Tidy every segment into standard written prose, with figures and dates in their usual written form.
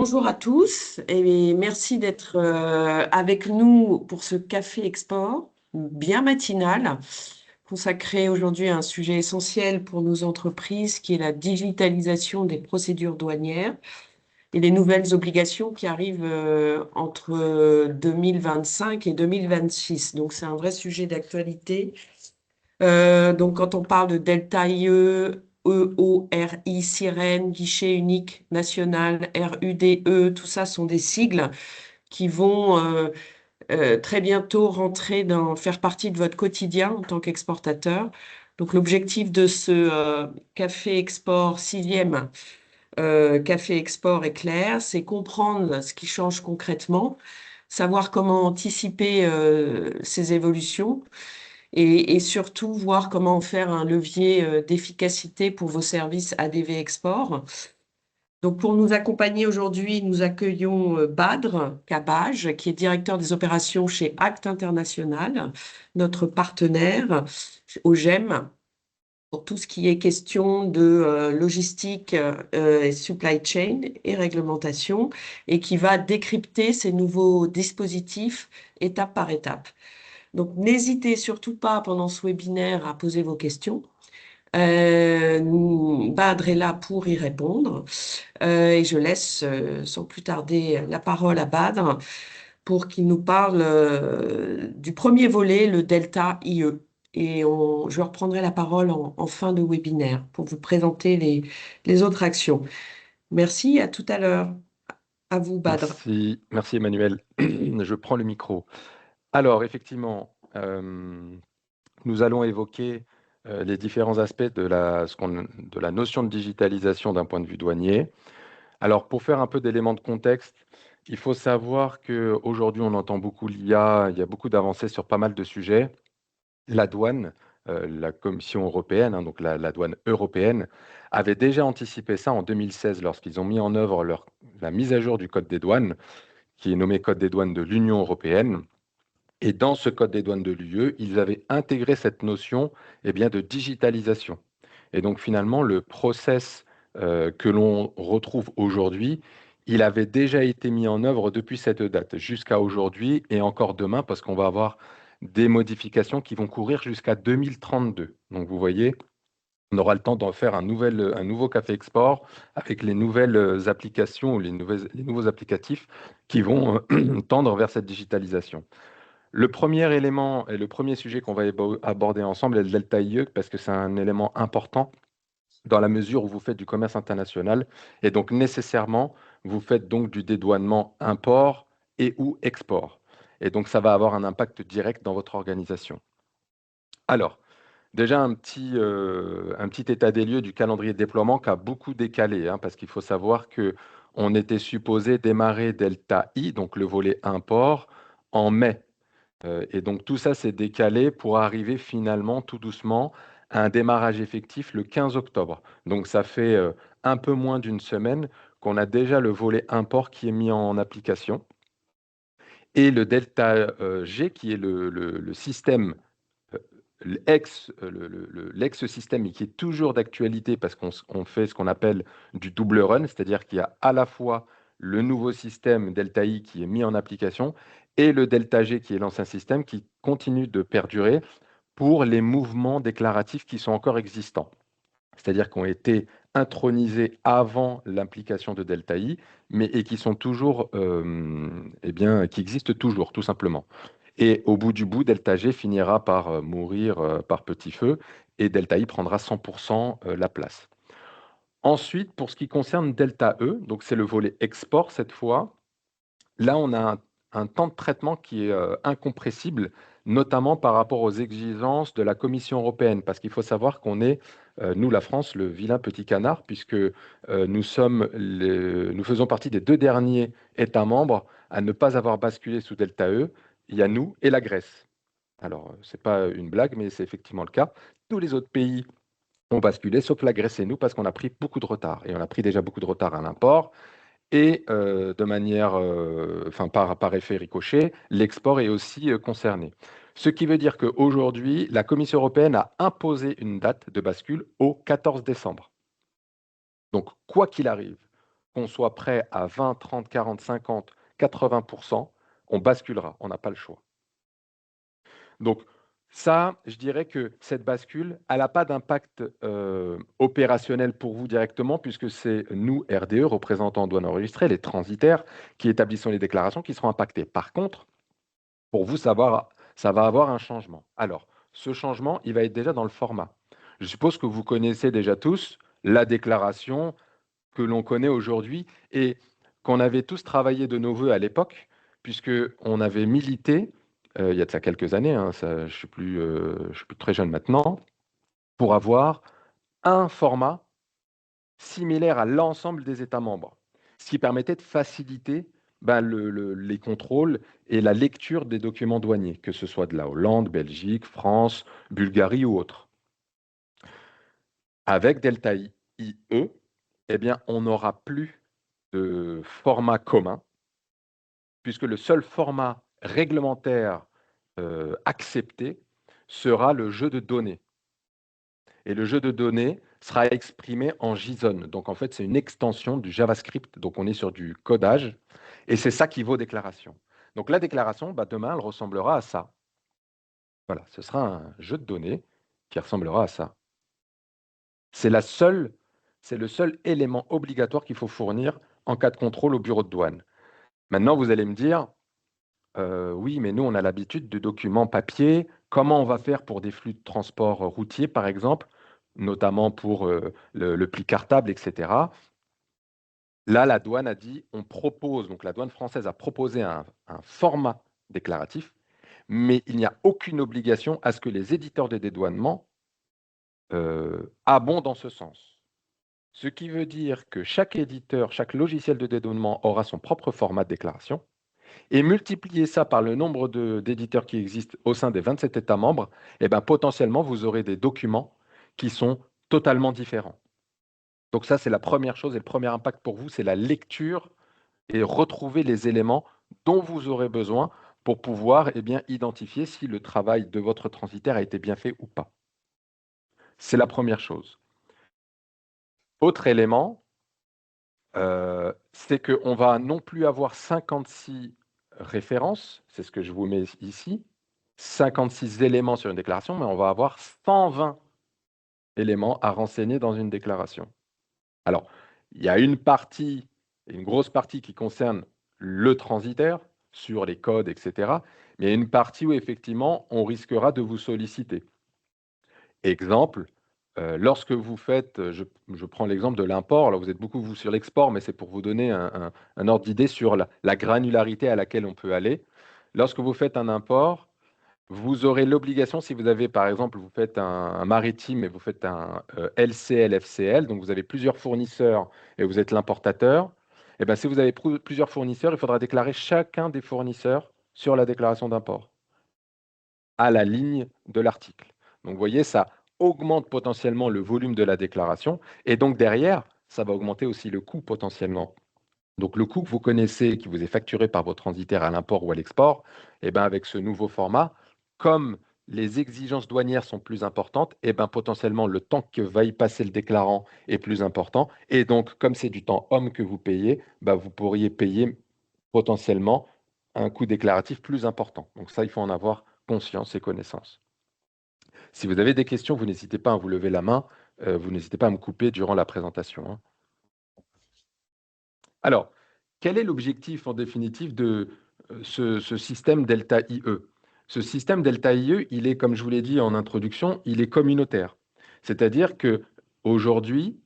Bonjour à tous et merci d'être avec nous pour ce café export bien matinal consacré aujourd'hui à un sujet essentiel pour nos entreprises qui est la digitalisation des procédures douanières et les nouvelles obligations qui arrivent entre 2025 et 2026. Donc c'est un vrai sujet d'actualité. Donc, quand on parle de Delta IE, EORI, Sirène, guichet unique national, RUDE, tout ça sont des sigles qui vont très bientôt faire partie de votre quotidien en tant qu'exportateur. Donc, l'objectif de ce café export, sixième café export est clair, c'est comprendre ce qui change concrètement, savoir comment anticiper ces évolutions et surtout voir comment en faire un levier d'efficacité pour vos services ADV Export. Donc, pour nous accompagner aujourd'hui, nous accueillons Badr Kabaj, qui est directeur des opérations chez Act International, notre partenaire au GEM, pour tout ce qui est question de logistique et supply chain et réglementation, et qui va décrypter ces nouveaux dispositifs étape par étape. Donc, n'hésitez surtout pas pendant ce webinaire à poser vos questions. Badr est là pour y répondre. Et je laisse sans plus tarder la parole à Badr pour qu'il nous parle du premier volet, le Delta IE. Je reprendrai la parole en fin de webinaire pour vous présenter les autres actions. Merci, à tout à l'heure. À vous, Badr. Merci Emmanuel. Je prends le micro. Alors, effectivement, nous allons évoquer les différents aspects de la notion de digitalisation d'un point de vue douanier. Alors, pour faire un peu d'éléments de contexte, il faut savoir qu'aujourd'hui, on entend beaucoup l'IA, il y a beaucoup d'avancées sur pas mal de sujets. La douane, la Commission européenne, hein, donc la douane européenne, avait déjà anticipé ça en 2016 lorsqu'ils ont mis en œuvre la mise à jour du Code des douanes, qui est nommé Code des douanes de l'Union européenne. Et dans ce Code des douanes de l'UE, ils avaient intégré cette notion de digitalisation. Et donc finalement, le process que l'on retrouve aujourd'hui, il avait déjà été mis en œuvre depuis cette date, jusqu'à aujourd'hui et encore demain, parce qu'on va avoir des modifications qui vont courir jusqu'à 2032. Donc vous voyez, on aura le temps d'en faire un nouveau café export avec les nouvelles applications ou les nouveaux applicatifs qui vont tendre vers cette digitalisation. Le premier élément et le premier sujet qu'on va aborder ensemble est le Delta IE parce que c'est un élément important dans la mesure où vous faites du commerce international et donc nécessairement vous faites donc du dédouanement import et ou export. Et donc ça va avoir un impact direct dans votre organisation. Alors, déjà un petit état des lieux du calendrier de déploiement qui a beaucoup décalé, hein, parce qu'il faut savoir que on était supposé démarrer Delta I, donc le volet import, en mai. Et donc tout ça s'est décalé pour arriver finalement tout doucement à un démarrage effectif le 15 octobre. Donc ça fait un peu moins d'une semaine qu'on a déjà le volet import qui est mis en application. Et le Delta G, qui est le système, l'ex-système, et qui est toujours d'actualité parce qu'on fait ce qu'on appelle du double run, c'est-à-dire qu'il y a à la fois le nouveau système Delta I qui est mis en application et le Delta G qui est l'ancien système qui continue de perdurer pour les mouvements déclaratifs qui sont encore existants, c'est-à-dire qui ont été intronisés avant l'implication de Delta I, et qui sont toujours, qui existent toujours, tout simplement. Et au bout du bout, Delta G finira par mourir par petit feu et Delta I prendra 100% la place. Ensuite, pour ce qui concerne Delta E, donc c'est le volet export cette fois, là on a un temps de traitement qui est incompressible, notamment par rapport aux exigences de la Commission européenne, parce qu'il faut savoir qu'on est, nous la France, le vilain petit canard, puisque nous faisons partie des deux derniers États membres à ne pas avoir basculé sous Delta E. Il y a nous et la Grèce. Alors, ce n'est pas une blague, mais c'est effectivement le cas. Tous les autres pays ont basculé, sauf la Grèce et nous, parce qu'on a pris beaucoup de retard. Et on a pris déjà beaucoup de retard à l'import. Et de manière, par effet ricochet, l'export est aussi concerné. Ce qui veut dire qu'aujourd'hui, la Commission européenne a imposé une date de bascule au 14 décembre. Donc, quoi qu'il arrive, qu'on soit prêt à 20, 30, 40, 50, 80%, on basculera, on n'a pas le choix. Donc ça, je dirais que cette bascule, elle n'a pas d'impact opérationnel pour vous directement, puisque c'est nous, RDE, représentants en douane enregistrée, les transitaires, qui établissons les déclarations, qui seront impactés. Par contre, pour vous, ça va avoir un changement. Alors, ce changement, il va être déjà dans le format. Je suppose que vous connaissez déjà tous la déclaration que l'on connaît aujourd'hui et qu'on avait tous travaillé de nos voeux à l'époque, puisqu'on avait milité, il y a de ça quelques années, hein, je ne suis plus très jeune maintenant, pour avoir un format similaire à l'ensemble des États membres, ce qui permettait de faciliter les contrôles et la lecture des documents douaniers, que ce soit de la Hollande, Belgique, France, Bulgarie ou autre. Avec Delta IE, eh bien, on n'aura plus de format commun, puisque le seul format réglementaire accepté sera le jeu de données. Et le jeu de données sera exprimé en JSON. Donc en fait, c'est une extension du JavaScript. Donc on est sur du codage. Et c'est ça qui vaut déclaration. Donc la déclaration, demain, elle ressemblera à ça. Voilà, ce sera un jeu de données qui ressemblera à ça. C'est le seul élément obligatoire qu'il faut fournir en cas de contrôle au bureau de douane. Maintenant, vous allez me dire, oui, mais nous, on a l'habitude de documents papier. Comment on va faire pour des flux de transport routier, par exemple, notamment pour le pli cartable, etc. Là, la douane a dit, donc la douane française a proposé un format déclaratif, mais il n'y a aucune obligation à ce que les éditeurs de dédouanement abondent dans ce sens. Ce qui veut dire que chaque éditeur, chaque logiciel de dédouanement aura son propre format de déclaration. Et multiplier ça par le nombre d'éditeurs qui existent au sein des 27 États membres, potentiellement, vous aurez des documents qui sont totalement différents. Donc ça, c'est la première chose et le premier impact pour vous, c'est la lecture et retrouver les éléments dont vous aurez besoin pour pouvoir identifier si le travail de votre transitaire a été bien fait ou pas. C'est la première chose. Autre élément, c'est qu'on va non plus avoir 56 références, c'est ce que je vous mets ici, 56 éléments sur une déclaration, mais on va avoir 120 éléments à renseigner dans une déclaration. Alors, il y a une grosse partie qui concerne le transitaire, sur les codes, etc. Mais il y a une partie où effectivement, on risquera de vous solliciter. Exemple, lorsque vous faites, je prends l'exemple de l'import, alors vous êtes beaucoup vous sur l'export, mais c'est pour vous donner un ordre d'idée sur la granularité à laquelle on peut aller. Lorsque vous faites un import, vous aurez l'obligation, si vous avez par exemple, vous faites un maritime et vous faites un LCL, FCL, donc vous avez plusieurs fournisseurs et vous êtes l'importateur, et bien si vous avez plusieurs fournisseurs, il faudra déclarer chacun des fournisseurs sur la déclaration d'import, à la ligne de l'article. Donc vous voyez, ça augmente potentiellement le volume de la déclaration et donc derrière, ça va augmenter aussi le coût potentiellement. Donc le coût que vous connaissez, qui vous est facturé par votre transitaire à l'import ou à l'export, avec ce nouveau format, comme les exigences douanières sont plus importantes, potentiellement le temps que va y passer le déclarant est plus important. Et donc, comme c'est du temps homme que vous payez, vous pourriez payer potentiellement un coût déclaratif plus important. Donc ça, il faut en avoir conscience et connaissance. Si vous avez des questions, vous n'hésitez pas à vous lever la main, vous n'hésitez pas à me couper durant la présentation, hein. Alors, quel est l'objectif en définitive de ce système Delta IE? Ce système Delta IE, il est, comme je vous l'ai dit en introduction, il est communautaire. C'est-à-dire que aujourd'hui,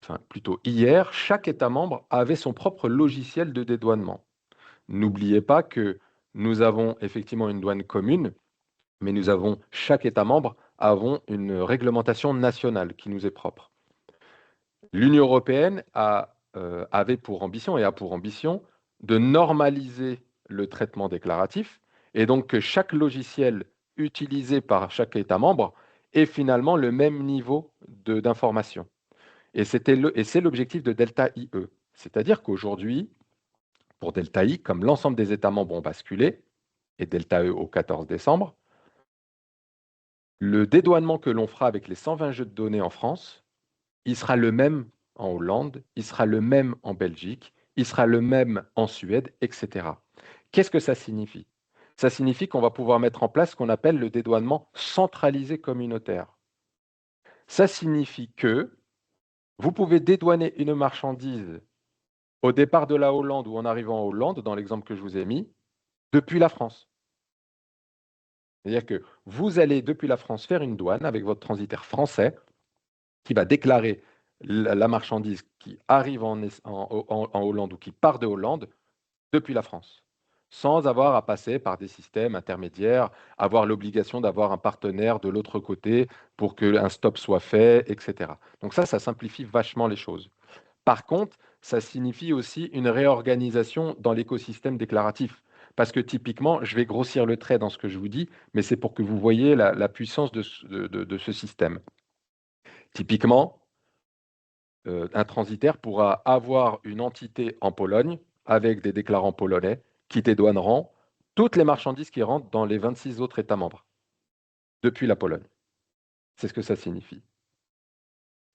enfin plutôt hier, chaque État membre avait son propre logiciel de dédouanement. N'oubliez pas que nous avons effectivement une douane commune, mais chaque État membre avons une réglementation nationale qui nous est propre. L'Union européenne avait pour ambition et a pour ambition de normaliser le traitement déclaratif et donc que chaque logiciel utilisé par chaque État membre ait finalement le même niveau d'information. Et c'est l'objectif de Delta IE. C'est-à-dire qu'aujourd'hui, pour Delta I, comme l'ensemble des États membres ont basculé, et Delta E au 14 décembre, le dédouanement que l'on fera avec les 120 jeux de données en France, il sera le même en Hollande, il sera le même en Belgique, il sera le même en Suède, etc. Qu'est-ce que ça signifie? Ça signifie qu'on va pouvoir mettre en place ce qu'on appelle le dédouanement centralisé communautaire. Ça signifie que vous pouvez dédouaner une marchandise au départ de la Hollande ou en arrivant en Hollande, dans l'exemple que je vous ai mis, depuis la France. C'est-à-dire que vous allez, depuis la France, faire une douane avec votre transitaire français qui va déclarer la marchandise qui arrive en Hollande ou qui part de Hollande depuis la France, sans avoir à passer par des systèmes intermédiaires, avoir l'obligation d'avoir un partenaire de l'autre côté pour qu'un stop soit fait, etc. Donc ça simplifie vachement les choses. Par contre, ça signifie aussi une réorganisation dans l'écosystème déclaratif. Parce que typiquement, je vais grossir le trait dans ce que je vous dis, mais c'est pour que vous voyez la puissance de ce système. Typiquement, un transitaire pourra avoir une entité en Pologne avec des déclarants polonais qui dédouaneront toutes les marchandises qui rentrent dans les 26 autres États membres depuis la Pologne. C'est ce que ça signifie.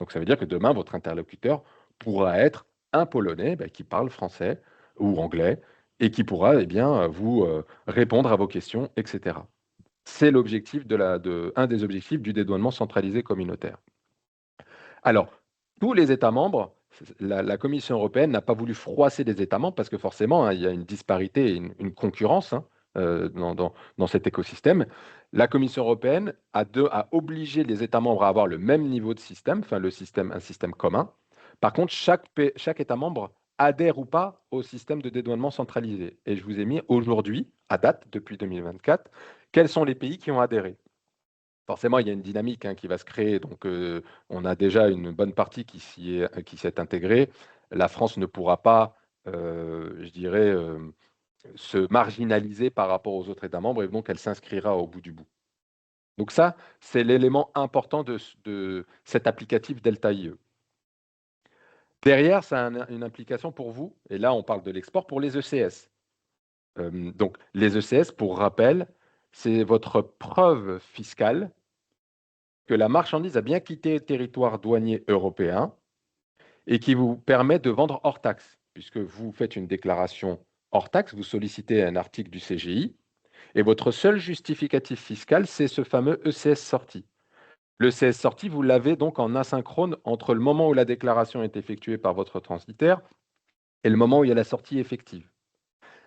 Donc ça veut dire que demain, votre interlocuteur pourra être un Polonais qui parle français ou anglais et qui pourra vous répondre à vos questions, etc. C'est l'objectif un des objectifs du dédouanement centralisé communautaire. Alors, tous les États membres, la Commission européenne n'a pas voulu froisser les États membres parce que forcément, il y a une disparité et une concurrence dans cet écosystème. La Commission européenne a obligé les États membres à avoir le même niveau de système, enfin un système commun. Par contre, chaque État membre adhère ou pas au système de dédouanement centralisé. Et je vous ai mis aujourd'hui, à date, depuis 2024, quels sont les pays qui ont adhéré. Forcément, il y a une dynamique qui va se créer. Donc, on a déjà une bonne partie qui s'est intégrée. La France ne pourra pas, je dirais, se marginaliser par rapport aux autres États membres et donc elle s'inscrira au bout du bout. Donc ça, c'est l'élément important de cet applicatif Delta IE. Derrière, ça a une implication pour vous, et là on parle de l'export, pour les ECS. Donc les ECS, pour rappel, c'est votre preuve fiscale que la marchandise a bien quitté le territoire douanier européen et qui vous permet de vendre hors taxe, puisque vous faites une déclaration hors taxe, vous sollicitez un article du CGI, et votre seul justificatif fiscal, c'est ce fameux ECS sorti. Le CS sorti, vous l'avez donc en asynchrone entre le moment où la déclaration est effectuée par votre transitaire et le moment où il y a la sortie effective.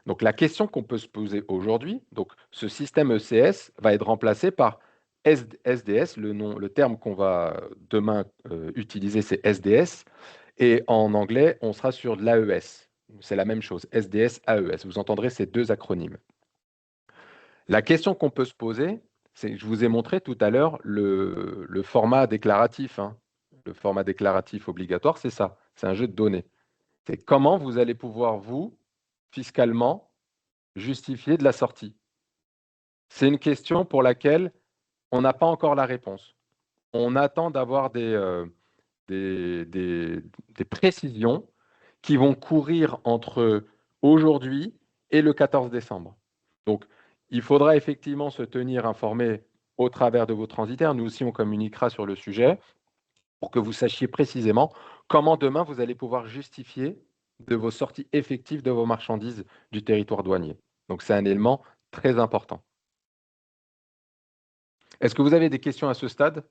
Donc la question qu'on peut se poser aujourd'hui, donc ce système ECS va être remplacé par SDS, le terme qu'on va demain utiliser, c'est SDS, et en anglais, on sera sur de l'AES. C'est la même chose, SDS, AES. Vous entendrez ces deux acronymes. La question qu'on peut se poser, c'est, je vous ai montré tout à l'heure le format déclaratif. Le format déclaratif obligatoire, c'est ça, c'est un jeu de données. C'est comment vous allez pouvoir, vous, fiscalement, justifier de la sortie. C'est une question pour laquelle on n'a pas encore la réponse. On attend d'avoir des précisions qui vont courir entre aujourd'hui et le 14 décembre. Donc, il faudra effectivement se tenir informé au travers de vos transitaires. Nous aussi, on communiquera sur le sujet pour que vous sachiez précisément comment demain vous allez pouvoir justifier de vos sorties effectives de vos marchandises du territoire douanier. Donc, c'est un élément très important. Est-ce que vous avez des questions à ce stade?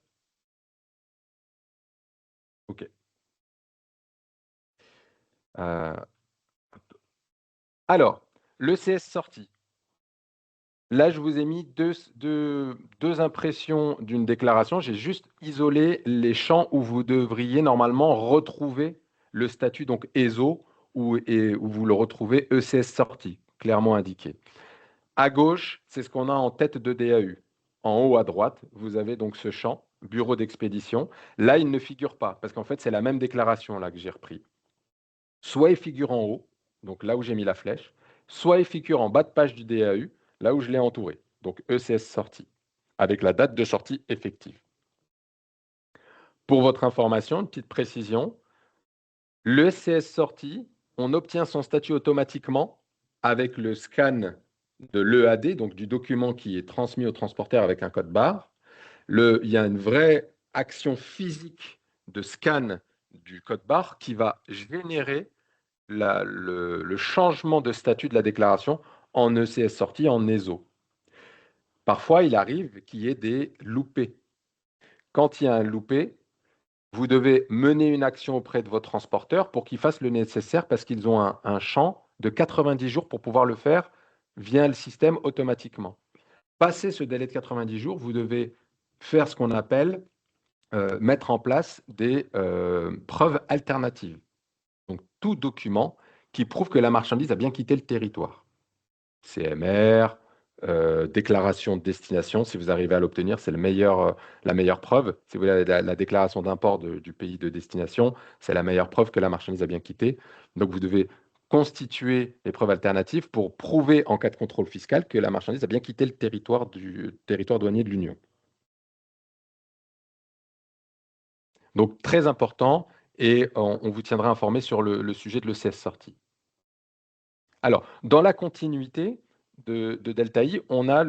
OK. Alors, l'ECS sortie. Là, je vous ai mis deux impressions d'une déclaration. J'ai juste isolé les champs où vous devriez normalement retrouver le statut donc ESO où vous le retrouvez ECS sortie, clairement indiqué. À gauche, c'est ce qu'on a en tête de DAU. En haut à droite, vous avez donc ce champ, bureau d'expédition. Là, il ne figure pas, parce qu'en fait, c'est la même déclaration là que j'ai repris. Soit il figure en haut, donc là où j'ai mis la flèche, soit il figure en bas de page du DAU, là où je l'ai entouré. Donc ECS sortie, avec la date de sortie effective. Pour votre information, une petite précision, le ECS sortie, on obtient son statut automatiquement avec le scan de l'EAD, donc du document qui est transmis au transporteur avec un code barre. Il y a une vraie action physique de scan du code barre qui va générer le changement de statut de la déclaration en ECS sortie, en ESO. Parfois, il arrive qu'il y ait des loupés. Quand il y a un loupé, vous devez mener une action auprès de votre transporteur pour qu'il fasse le nécessaire parce qu'ils ont un champ de 90 jours pour pouvoir le faire via le système automatiquement. Passé ce délai de 90 jours, vous devez faire ce qu'on appelle mettre en place des preuves alternatives. Donc, tout document qui prouve que la marchandise a bien quitté le territoire. CMR, déclaration de destination, si vous arrivez à l'obtenir, c'est la meilleure preuve. Si vous avez la déclaration d'import du pays de destination, c'est la meilleure preuve que la marchandise a bien quitté. Donc, vous devez constituer les preuves alternatives pour prouver en cas de contrôle fiscal que la marchandise a bien quitté le territoire douanier de l'Union. Donc, très important, et on vous tiendra informé sur le sujet de l'ECS sortie. Alors, dans la continuité de Delta I, on a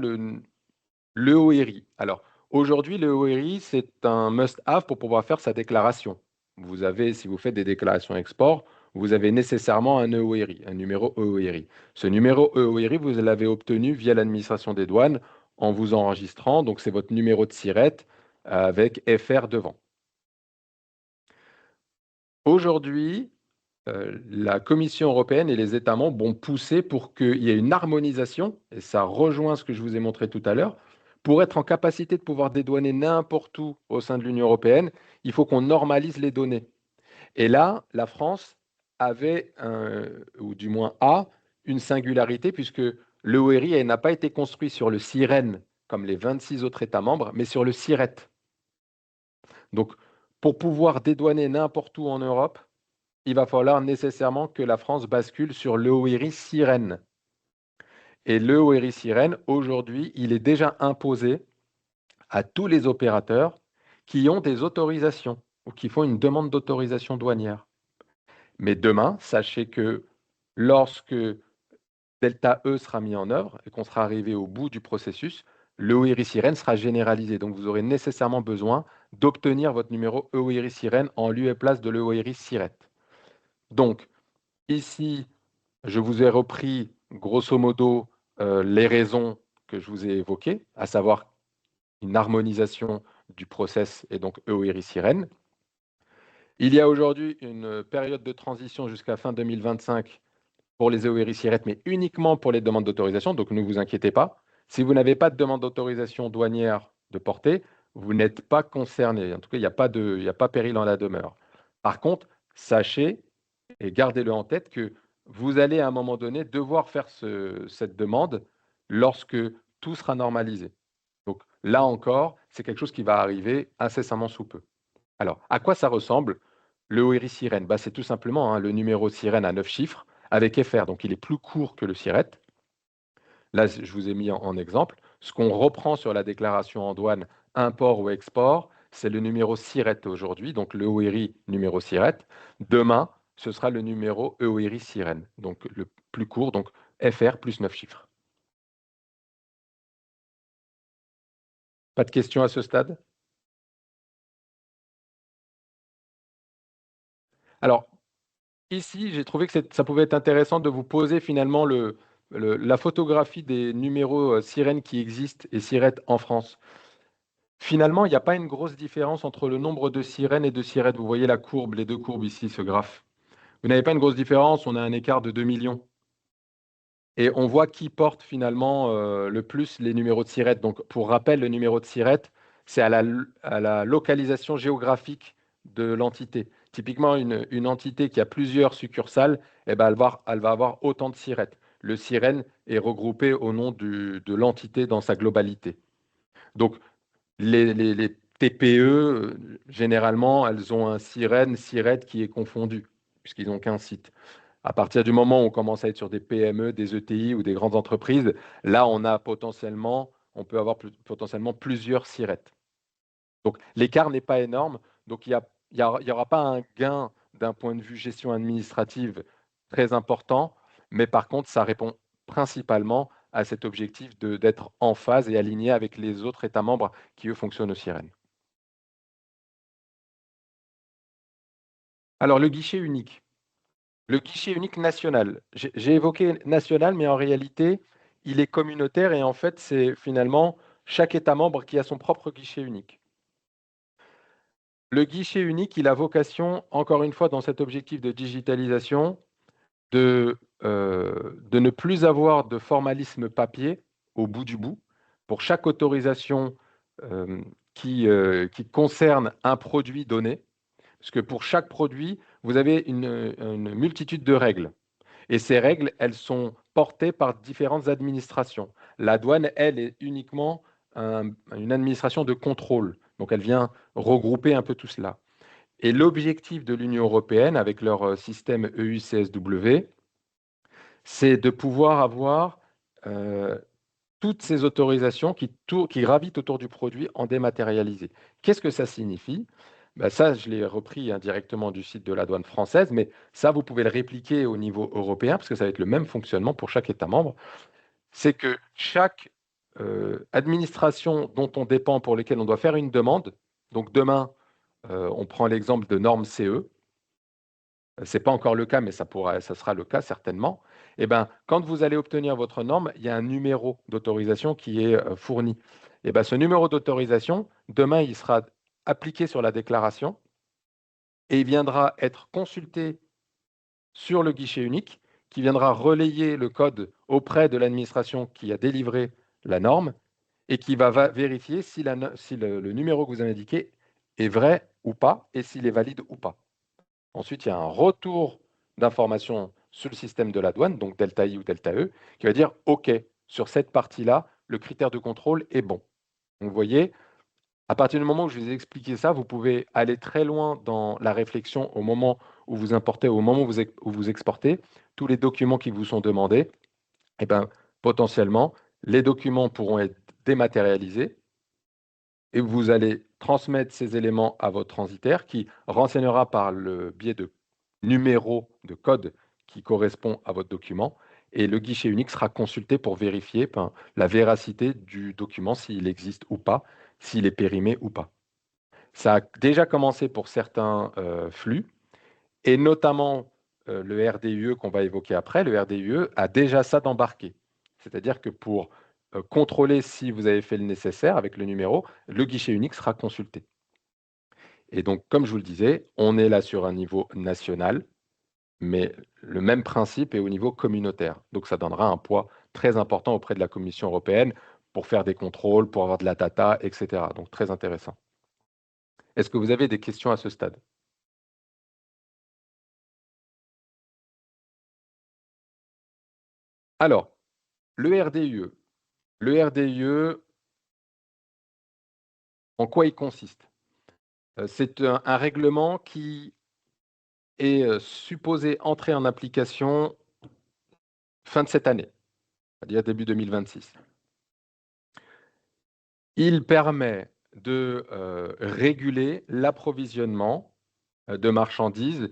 l'EORI. Alors, aujourd'hui, l'EORI, c'est un must-have pour pouvoir faire sa déclaration. Vous avez, si vous faites des déclarations export, vous avez nécessairement un EORI, un numéro EORI. Ce numéro EORI, vous l'avez obtenu via l'administration des douanes en vous enregistrant. Donc, c'est votre numéro de SIRET avec FR devant. Aujourd'hui, la Commission européenne et les États membres vont pousser pour qu'il y ait une harmonisation, et ça rejoint ce que je vous ai montré tout à l'heure. Pour être en capacité de pouvoir dédouaner n'importe où au sein de l'Union européenne, il faut qu'on normalise les données. Et là, la France avait, ou du moins a, une singularité, puisque le ORI n'a pas été construit sur le SIREN, comme les 26 autres États membres, mais sur le SIRET. Donc, pour pouvoir dédouaner n'importe où en Europe, il va falloir nécessairement que la France bascule sur l'EORI Sirène. Et l'EORI Sirène, aujourd'hui, il est déjà imposé à tous les opérateurs qui ont des autorisations ou qui font une demande d'autorisation douanière. Mais demain, sachez que lorsque Delta E sera mis en œuvre et qu'on sera arrivé au bout du processus, l'EORI Sirène sera généralisé. Donc, vous aurez nécessairement besoin d'obtenir votre numéro EORI Sirène en lieu et place de l'EORI Siret. Donc, ici, je vous ai repris grosso modo les raisons que je vous ai évoquées, à savoir une harmonisation du process et donc EORI Sirène. Il y a aujourd'hui une période de transition jusqu'à fin 2025 pour les EORI Sirène, mais uniquement pour les demandes d'autorisation, donc ne vous inquiétez pas. Si vous n'avez pas de demande d'autorisation douanière de portée, vous n'êtes pas concerné. En tout cas, il n'y a pas péril en la demeure. Par contre, sachez et gardez-le en tête que vous allez à un moment donné devoir faire cette demande lorsque tout sera normalisé. Donc là encore, c'est quelque chose qui va arriver incessamment sous peu. Alors, à quoi ça ressemble le ORI Sirène? C'est tout simplement le numéro Sirène à 9 chiffres avec FR, donc il est plus court que le SIRET. Là, je vous ai mis en exemple. Ce qu'on reprend sur la déclaration en douane, import ou export, c'est le numéro SIRET aujourd'hui, donc le ORI numéro SIRET. Demain, ce sera le numéro EORI Sirène, donc le plus court, donc FR plus 9 chiffres. Pas de questions à ce stade? Alors, ici, j'ai trouvé que ça pouvait être intéressant de vous poser finalement la photographie des numéros sirènes qui existent et SIRET en France. Finalement, il n'y a pas une grosse différence entre le nombre de sirènes et de sirettes. Vous voyez la courbe, les deux courbes ici, ce graphe. Vous n'avez pas une grosse différence, on a un écart de 2 millions. Et on voit qui porte finalement le plus les numéros de SIRET. Donc, pour rappel, le numéro de SIRET, c'est à la localisation géographique de l'entité. Typiquement, une entité qui a plusieurs succursales, eh ben, elle va avoir autant de SIRET. Le SIREN est regroupé au nom de l'entité dans sa globalité. Donc, les TPE, généralement, elles ont un SIRET qui est confondu, puisqu'ils n'ont qu'un site. À partir du moment où on commence à être sur des PME, des ETI ou des grandes entreprises, là, on peut avoir potentiellement plusieurs SIRET. Donc, l'écart n'est pas énorme. Donc, il y aura pas un gain d'un point de vue gestion administrative très important, mais par contre, ça répond principalement à cet objectif d'être en phase et aligné avec les autres États membres qui, eux, fonctionnent au SIREN. Alors, le guichet unique. Le guichet unique national. J'ai évoqué national, mais en réalité, il est communautaire et en fait, c'est finalement chaque État membre qui a son propre guichet unique. Le guichet unique, il a vocation, encore une fois, dans cet objectif de digitalisation, de ne plus avoir de formalisme papier au bout du bout pour chaque autorisation euh, qui concerne un produit donné, parce que pour chaque produit, vous avez une multitude de règles. Et ces règles, elles sont portées par différentes administrations. La douane, elle, est uniquement une administration de contrôle. Donc, elle vient regrouper un peu tout cela. Et l'objectif de l'Union européenne, avec leur système EU-CSW, c'est de pouvoir avoir euh, toutes ces autorisations qui gravitent autour du produit en dématérialisé. Qu'est-ce que ça signifie? Ben ça, je l'ai repris directement du site de la douane française, mais ça, vous pouvez le répliquer au niveau européen, parce que ça va être le même fonctionnement pour chaque État membre. C'est que chaque administration dont on dépend, pour lesquelles on doit faire une demande, donc demain, on prend l'exemple de normes CE, ce n'est pas encore le cas, mais ça sera le cas certainement. Eh ben, quand vous allez obtenir votre norme, il y a un numéro d'autorisation qui est fourni. Eh ben, ce numéro d'autorisation, demain, il sera appliqué sur la déclaration et il viendra être consulté sur le guichet unique qui viendra relayer le code auprès de l'administration qui a délivré la norme et qui va vérifier si le numéro que vous avez indiqué est vrai ou pas et s'il est valide ou pas. Ensuite, il y a un retour d'information sur le système de la douane, donc delta I ou delta E, qui va dire OK, sur cette partie-là, le critère de contrôle est bon. Donc, vous voyez, à partir du moment où je vous ai expliqué ça, vous pouvez aller très loin dans la réflexion au moment où vous importez, au moment où vous exportez, tous les documents qui vous sont demandés, et ben, potentiellement, les documents pourront être dématérialisés et vous allez transmettre ces éléments à votre transitaire qui renseignera par le biais de numéros de code qui correspond à votre document et le guichet unique sera consulté pour vérifier la véracité du document, s'il existe ou pas, s'il est périmé ou pas. Ça a déjà commencé pour certains flux et notamment le RDUE qu'on va évoquer après. Le RDUE a déjà ça d'embarqué. C'est-à-dire que pour contrôler si vous avez fait le nécessaire avec le numéro, le guichet unique sera consulté. Et donc, comme je vous le disais, on est là sur un niveau national, mais le même principe est au niveau communautaire. Donc, ça donnera un poids très important auprès de la Commission européenne pour faire des contrôles, pour avoir de la data, etc. Donc, très intéressant. Est-ce que vous avez des questions à ce stade? Alors, le RDUE. Le RDUE, en quoi il consiste? C'est un règlement qui est supposé entrer en application fin de cette année, c'est-à-dire début 2026. Il permet de réguler l'approvisionnement de marchandises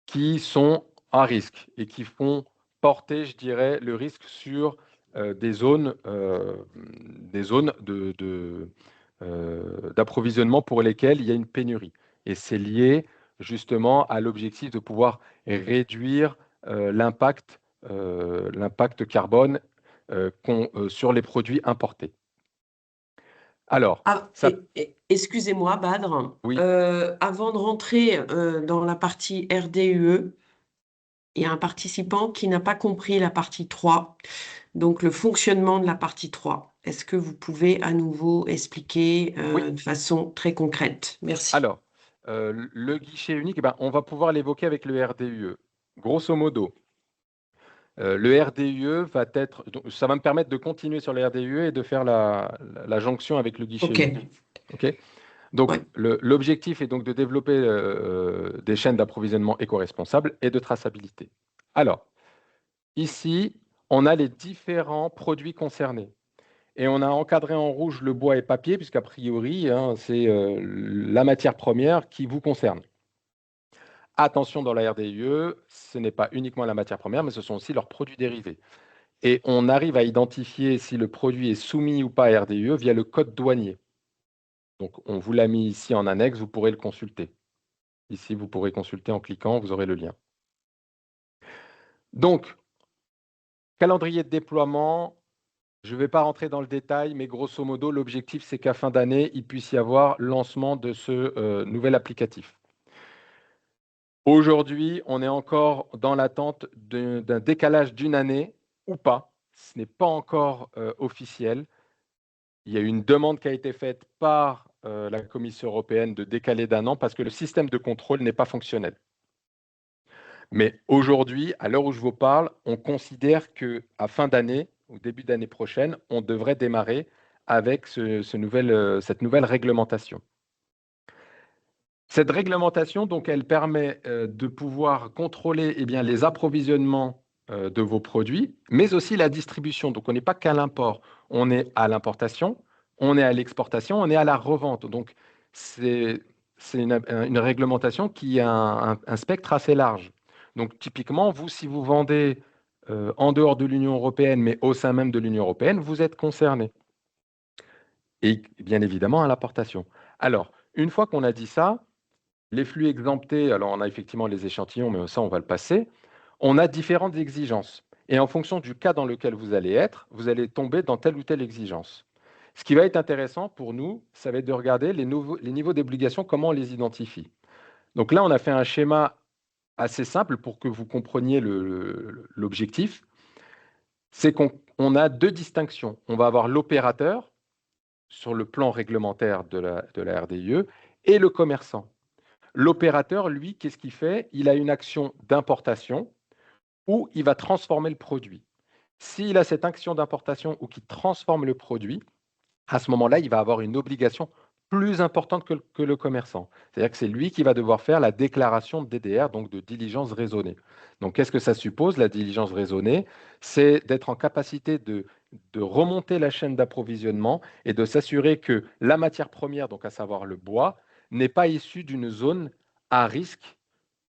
qui sont à risque et qui font porter, je dirais, le risque sur des zones d'approvisionnement pour lesquelles il y a une pénurie. Et c'est lié justement à l'objectif de pouvoir réduire l'impact carbone sur les produits importés. Alors, Ah, ça, excusez-moi, Badr. oui, Avant de rentrer dans la partie RDUE, il y a un participant qui n'a pas compris la partie 3, donc le fonctionnement de la partie 3. Est-ce que vous pouvez à nouveau expliquer oui. de façon très concrète? Merci. Alors, le guichet unique, eh ben, on va pouvoir l'évoquer avec le RDUE. Grosso modo, le RDUE va être, donc, ça va me permettre de continuer sur le RDUE et de faire la jonction avec le guichet Ok. unique. OK? Donc, Ouais. l'objectif est donc de développer des chaînes d'approvisionnement éco-responsables et de traçabilité. Alors, ici, on a les différents produits concernés. Et on a encadré en rouge le bois et papier, puisqu'a priori, hein, c'est la matière première qui vous concerne. Attention, dans la RDIE, ce n'est pas uniquement la matière première, mais ce sont aussi leurs produits dérivés. Et on arrive à identifier si le produit est soumis ou pas à RDIE via le code douanier. Donc, on vous l'a mis ici en annexe, vous pourrez le consulter. Ici, vous pourrez consulter en cliquant, vous aurez le lien. Donc, calendrier de déploiement, je ne vais pas rentrer dans le détail, mais grosso modo, l'objectif, c'est qu'à fin d'année, il puisse y avoir lancement de ce nouvel applicatif. Aujourd'hui, on est encore dans l'attente d'un décalage d'une année ou pas. Ce n'est pas encore officiel. Il y a eu une demande qui a été faite par la Commission européenne de décaler d'un an parce que le système de contrôle n'est pas fonctionnel. Mais aujourd'hui, à l'heure où je vous parle, on considère qu'à fin d'année, au début d'année prochaine, on devrait démarrer avec cette nouvelle réglementation. Cette réglementation, donc, elle permet de pouvoir contrôler les approvisionnements de vos produits, mais aussi la distribution. Donc, on n'est pas qu'à l'import, on est à l'importation, on est à l'exportation, on est à la revente. Donc, c'est une réglementation qui a un spectre assez large. Donc, typiquement, vous, si vous vendez en dehors de l'Union européenne, mais au sein même de l'Union européenne, vous êtes concerné. Et bien évidemment, à l'importation. Alors, une fois qu'on a dit ça, les flux exemptés, alors on a effectivement les échantillons, mais ça, on va le passer. On a différentes exigences. Et en fonction du cas dans lequel vous allez être, vous allez tomber dans telle ou telle exigence. Ce qui va être intéressant pour nous, ça va être de regarder les niveaux d'obligation, comment on les identifie. Donc là, on a fait un schéma assez simple pour que vous compreniez l'objectif. C'est qu'on a deux distinctions. On va avoir l'opérateur sur le plan réglementaire de la RDIE et le commerçant. L'opérateur, lui, qu'est-ce qu'il fait? Il a une action d'importation où il va transformer le produit. S'il a cette action d'importation ou qu'il transforme le produit, à ce moment-là, il va avoir une obligation plus importante que le commerçant. C'est-à-dire que c'est lui qui va devoir faire la déclaration de DDR, donc de diligence raisonnée. Donc, qu'est-ce que ça suppose, la diligence raisonnée? C'est d'être en capacité de remonter la chaîne d'approvisionnement et de s'assurer que la matière première, donc à savoir le bois, n'est pas issue d'une zone à risque.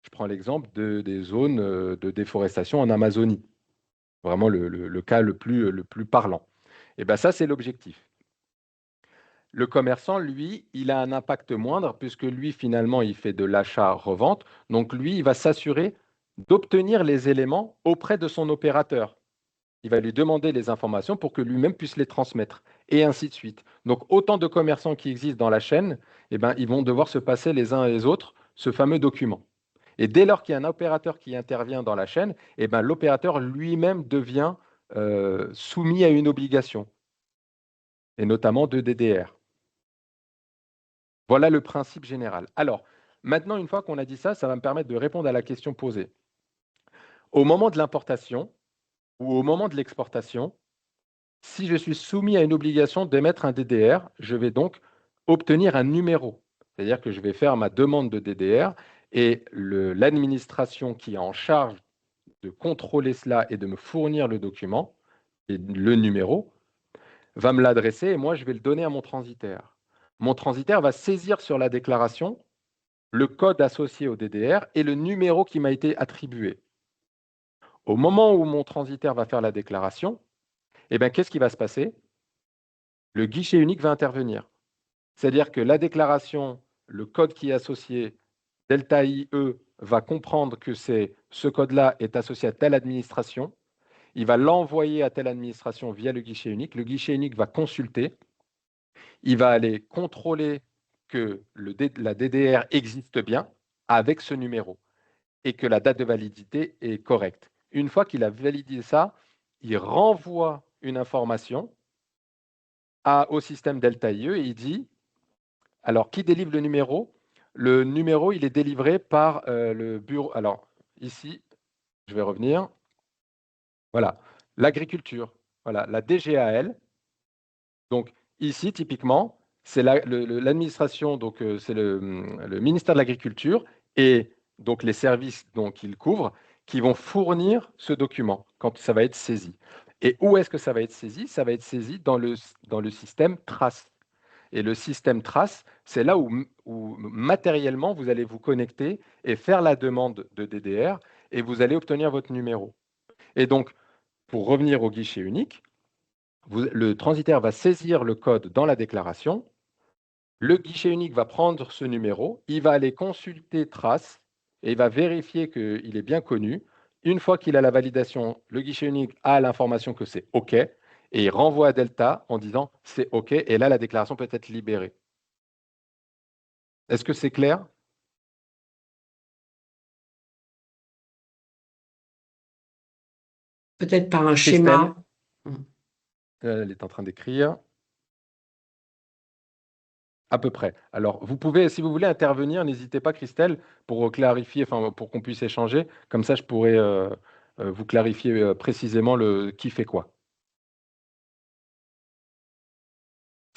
Je prends l'exemple des zones de déforestation en Amazonie, vraiment le cas le plus parlant. Et bien ça, c'est l'objectif. Le commerçant, lui, il a un impact moindre puisque lui, finalement, il fait de l'achat-revente. Donc, lui, il va s'assurer d'obtenir les éléments auprès de son opérateur. Il va lui demander les informations pour que lui-même puisse les transmettre, et ainsi de suite. Donc, autant de commerçants qui existent dans la chaîne, eh ben, ils vont devoir se passer les uns et les autres ce fameux document. Et dès lors qu'il y a un opérateur qui intervient dans la chaîne, eh ben, l'opérateur lui-même devient soumis à une obligation, et notamment de DDR. Voilà le principe général. Alors, maintenant, une fois qu'on a dit ça, ça va me permettre de répondre à la question posée. Au moment de l'importation ou au moment de l'exportation, si je suis soumis à une obligation d'émettre un DDR, je vais donc obtenir un numéro. C'est-à-dire que je vais faire ma demande de DDR et l'administration qui est en charge de contrôler cela et de me fournir le document et le numéro va me l'adresser et moi, je vais le donner à mon transitaire. Mon transitaire va saisir sur la déclaration le code associé au DDR et le numéro qui m'a été attribué. Au moment où mon transitaire va faire la déclaration, eh bien, qu'est-ce qui va se passer? Le guichet unique va intervenir. C'est-à-dire que la déclaration, le code qui est associé, delta IE, va comprendre que ce code-là est associé à telle administration. Il va l'envoyer à telle administration via le guichet unique. Le guichet unique va consulter. Il va aller contrôler que la DDR existe bien avec ce numéro et que la date de validité est correcte. Une fois qu'il a validé ça, il renvoie une information au système Delta IE et il dit, alors qui délivre le numéro? Le numéro, il est délivré par le bureau. Alors ici, je vais revenir. Voilà, l'agriculture, voilà, la DGAL. Donc ici, typiquement, c'est l'administration, donc c'est le ministère de l'Agriculture et donc les services qu'il couvre qui vont fournir ce document quand ça va être saisi. Et où est-ce que ça va être saisi? Ça va être saisi dans le système Trace. Et le système Trace, c'est là où matériellement, vous allez vous connecter et faire la demande de DDR et vous allez obtenir votre numéro. Et donc, pour revenir au guichet unique, le transitaire va saisir le code dans la déclaration, Le guichet unique va prendre ce numéro, il va aller consulter trace et il va vérifier qu'il est bien connu. Une fois qu'il a la validation, le guichet unique a l'information que c'est OK et il renvoie à Delta en disant c'est OK et là, la déclaration peut être libérée. Est-ce que c'est clair? Peut-être par un Christelle, schéma. Mm. elle est en train d'écrire. À peu près. Alors, vous pouvez, si vous voulez intervenir, n'hésitez pas, Christelle, pour clarifier, enfin, pour qu'on puisse échanger. Comme ça, je pourrais vous clarifier précisément le qui fait quoi.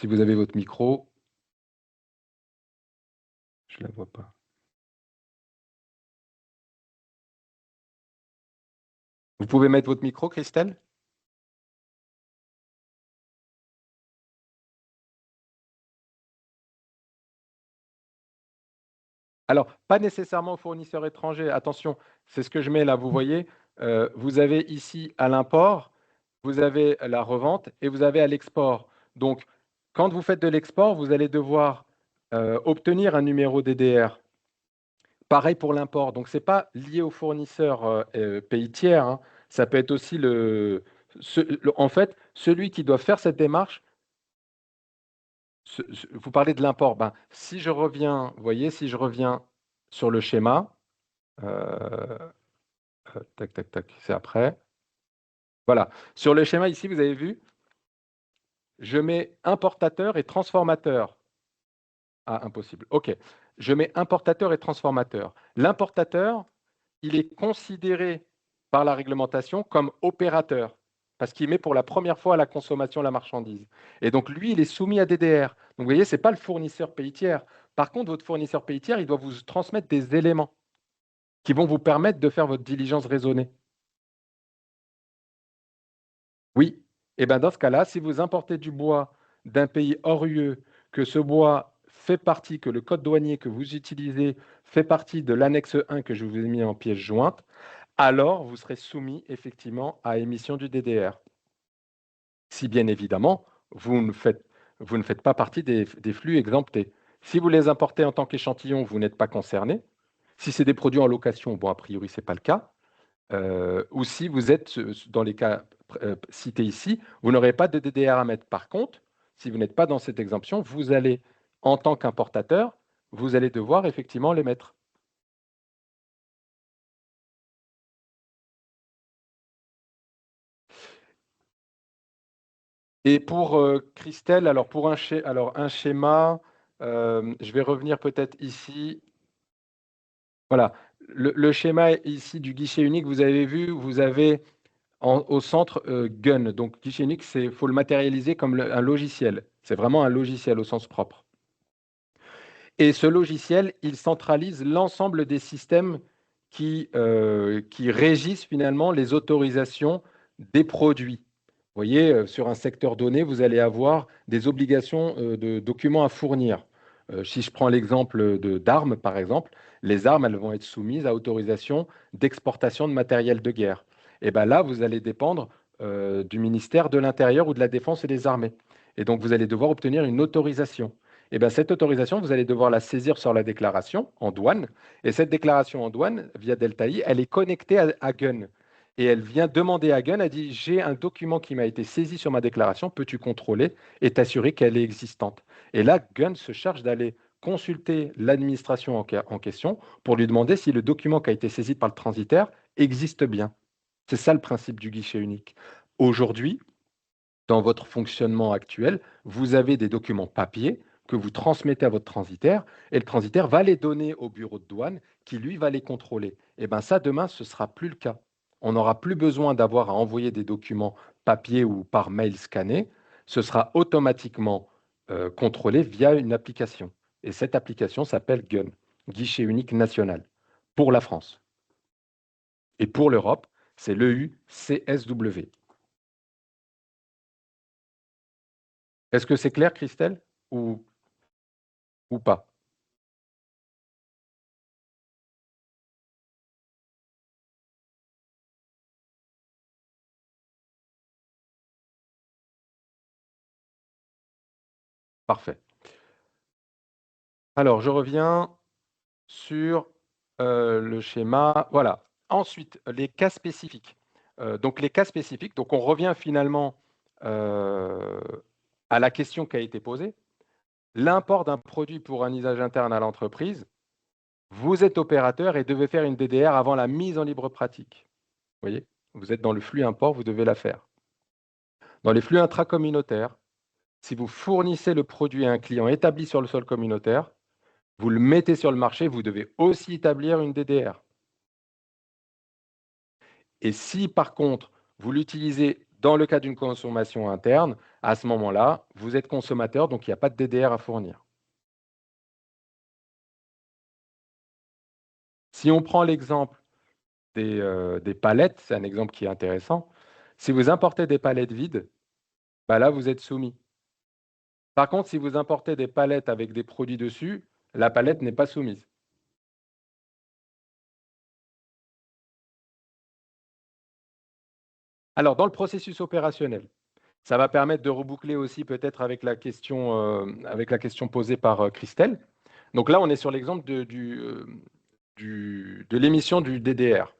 Si vous avez votre micro, je ne la vois pas. Vous pouvez mettre votre micro, Christelle? Alors, pas nécessairement aux fournisseurs étrangers. Attention, c'est ce que je mets là. Vous voyez, vous avez ici à l'import, vous avez la revente et vous avez à l'export. Donc, quand vous faites de l'export, vous allez devoir obtenir un numéro DDR. Pareil pour l'import. Donc, ce n'est pas lié au fournisseur pays tiers, hein. Ça peut être aussi en fait, celui qui doit faire cette démarche. Vous parlez de l'import. Ben, si je reviens, vous voyez, si je reviens sur le schéma, euh, tac, tac, tac, c'est après. Voilà. Sur le schéma ici, vous avez vu, je mets importateur et transformateur. Ah, impossible. OK. Je mets importateur et transformateur. L'importateur, il est considéré par la réglementation comme opérateur parce qu'il met pour la première fois à la consommation la marchandise. Et donc, lui, il est soumis à DDR. Donc, vous voyez, ce n'est pas le fournisseur pays tiers. Par contre, votre fournisseur pays tiers, il doit vous transmettre des éléments qui vont vous permettre de faire votre diligence raisonnée. Oui. Et bien, dans ce cas-là, si vous importez du bois d'un pays hors UE, que ce bois fait partie, que le code douanier que vous utilisez fait partie de l'annexe 1 que je vous ai mis en pièce jointe, alors vous serez soumis effectivement à émission du DDR. Si bien évidemment, vous ne faites pas partie des flux exemptés. Si vous les importez en tant qu'échantillon, vous n'êtes pas concerné. Si c'est des produits en location, bon, a priori, ce n'est pas le cas. Ou si vous êtes dans les cas cités ici, vous n'aurez pas de DDR à mettre. Par contre, si vous n'êtes pas dans cette exemption, vous allez, en tant qu'importateur, vous allez devoir effectivement les mettre. Et pour Christelle, alors pour un schéma, je vais revenir peut-être ici. Voilà, le schéma ici du guichet unique, vous avez vu, vous avez au centre Gun. Donc guichet unique, il faut le matérialiser comme un logiciel. C'est vraiment un logiciel au sens propre. Et ce logiciel, il centralise l'ensemble des systèmes qui régissent finalement les autorisations des produits. Vous voyez, sur un secteur donné, vous allez avoir des obligations de documents à fournir. Si je prends l'exemple d'armes, par exemple, les armes, elles vont être soumises à autorisation d'exportation de matériel de guerre. Et bien là, vous allez dépendre du ministère de l'Intérieur ou de la Défense et des Armées. Et donc, vous allez devoir obtenir une autorisation. Et bien, cette autorisation, vous allez devoir la saisir sur la déclaration en douane. Et cette déclaration en douane, via Deltaï, elle est connectée à Gun. Et elle vient demander à Gun, elle dit, j'ai un document qui m'a été saisi sur ma déclaration, peux-tu contrôler et t'assurer qu'elle est existante? Et là, Gun se charge d'aller consulter l'administration en question pour lui demander si le document qui a été saisi par le transitaire existe bien. C'est ça le principe du guichet unique. Aujourd'hui, dans votre fonctionnement actuel, vous avez des documents papier que vous transmettez à votre transitaire et le transitaire va les donner au bureau de douane qui, lui, va les contrôler. Et bien ça, demain, ce ne sera plus le cas. On n'aura plus besoin d'avoir à envoyer des documents papier ou par mail scanné. Ce sera automatiquement contrôlé via une application. Et cette application s'appelle GUN, Guichet unique national, pour la France. Et pour l'Europe, c'est l'EU-CSW. Est-ce que c'est clair, Christelle, ou pas? Parfait. Alors, je reviens sur le schéma. Voilà. Ensuite, les cas spécifiques. Donc, les cas spécifiques. Donc, on revient finalement à la question qui a été posée. L'import d'un produit pour un usage interne à l'entreprise, vous êtes opérateur et devez faire une DDR avant la mise en libre pratique. Vous voyez, vous êtes dans le flux import, vous devez la faire. Dans les flux intracommunautaires, si vous fournissez le produit à un client établi sur le sol communautaire, vous le mettez sur le marché, vous devez aussi établir une DDR. Et si par contre, vous l'utilisez dans le cas d'une consommation interne, à ce moment-là, vous êtes consommateur, donc il n'y a pas de DDR à fournir. Si on prend l'exemple des palettes, c'est un exemple qui est intéressant. Si vous importez des palettes vides, bah là, vous êtes soumis. Par contre, si vous importez des palettes avec des produits dessus, la palette n'est pas soumise. Alors, dans le processus opérationnel, ça va permettre de reboucler aussi peut-être avec la question posée par Christelle. Donc là, on est sur l'exemple de l'émission du DDR.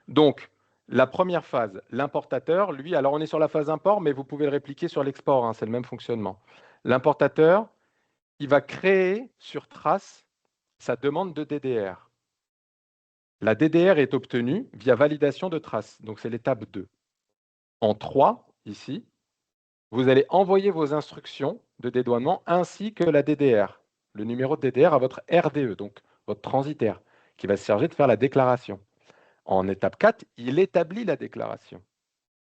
Donc, la première phase, l'importateur, lui, alors on est sur la phase import, mais vous pouvez le répliquer sur l'export, hein, c'est le même fonctionnement. L'importateur, il va créer sur trace sa demande de DDR. La DDR est obtenue via validation de trace, donc c'est l'étape 2. En 3, ici, vous allez envoyer vos instructions de dédouanement ainsi que la DDR, le numéro de DDR à votre RDE, donc votre transitaire, qui va se charger de faire la déclaration. En étape 4, il établit la déclaration